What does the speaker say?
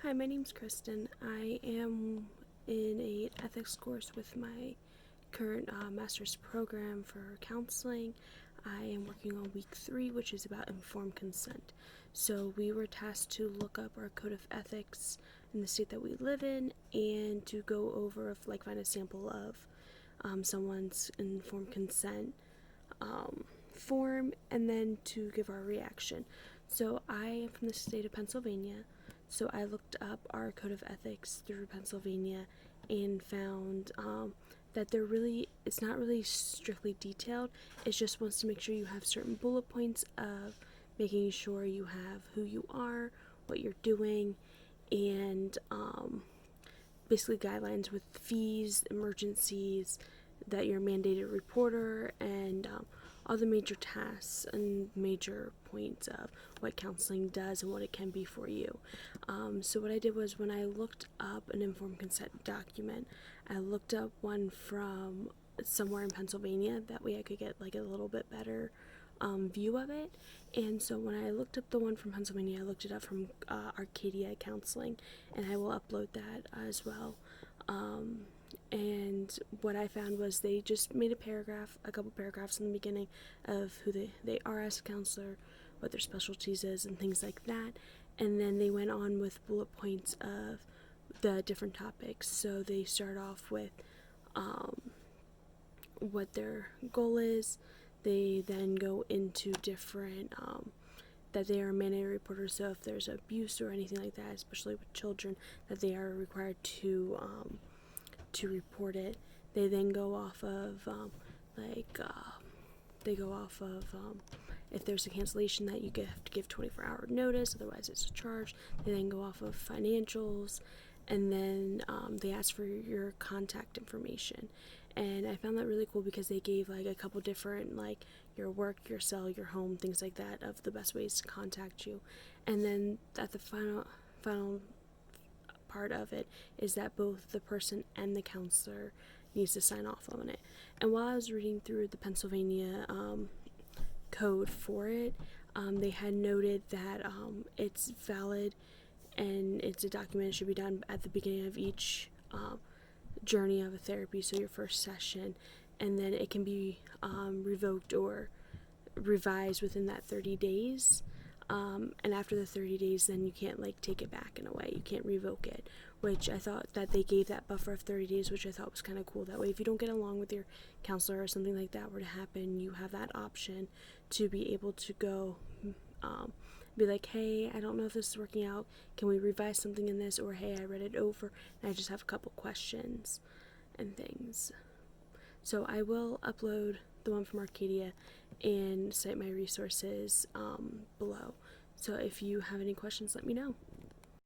Hi, my name's Kristen. I am in a ethics course with my current master's program for counseling. I am working on week 3, which is about informed consent. So we were tasked to look up our code of ethics in the state that we live in and to go over, find a sample of someone's informed consent form, and then to give our reaction. So I am from the state of Pennsylvania, so I looked up our code of ethics through Pennsylvania and found that it's not really strictly detailed. It just wants to make sure you have certain bullet points of making sure you have who you are, what you're doing, and basically guidelines with fees, emergencies, that you're a mandated reporter, and all the major tasks and major points of what counseling does and what it can be for you. So what I did was, when I looked up an informed consent document, I looked up one from somewhere in Pennsylvania. That way I could get like a little bit better view of it. And so when I looked up the one from Pennsylvania, I looked it up from Arcadia Counseling, and I will upload that as well. And what I found was they just made a couple paragraphs in the beginning of who they are as a counselor, what their specialties is, and things like that. And then they went on with bullet points of the different topics. So they start off with what their goal is. They then go into different that they are mandated reporters. So if there's abuse or anything like that, especially with children, that they are required to report it. They then go off of if there's a cancellation, that you have to give 24-hour notice, otherwise it's a charge. They then go off of financials, and then they ask for your contact information. And I found that really cool because they gave like a couple different, like your work, your cell, your home, things like that, of the best ways to contact you. And then at the final part of it is that both the person and the counselor needs to sign off on it. And while I was reading through the Pennsylvania code for it, they had noted that it's valid and it's a document that should be done at the beginning of each journey of a therapy, so your first session, and then it can be revoked or revised within that 30 days. And after the 30 days, then you can't take it back in a way. You can't revoke it, which I thought that they gave that buffer of 30 days, which I thought was kind of cool. That way, if you don't get along with your counselor or something like that were to happen, you have that option to be able to go be like, hey, I don't know if this is working out. Can we revise something in this? Or, hey, I read it over and I just have a couple questions and things. So I will upload the one from Arcadia and cite my resources below. So if you have any questions, let me know.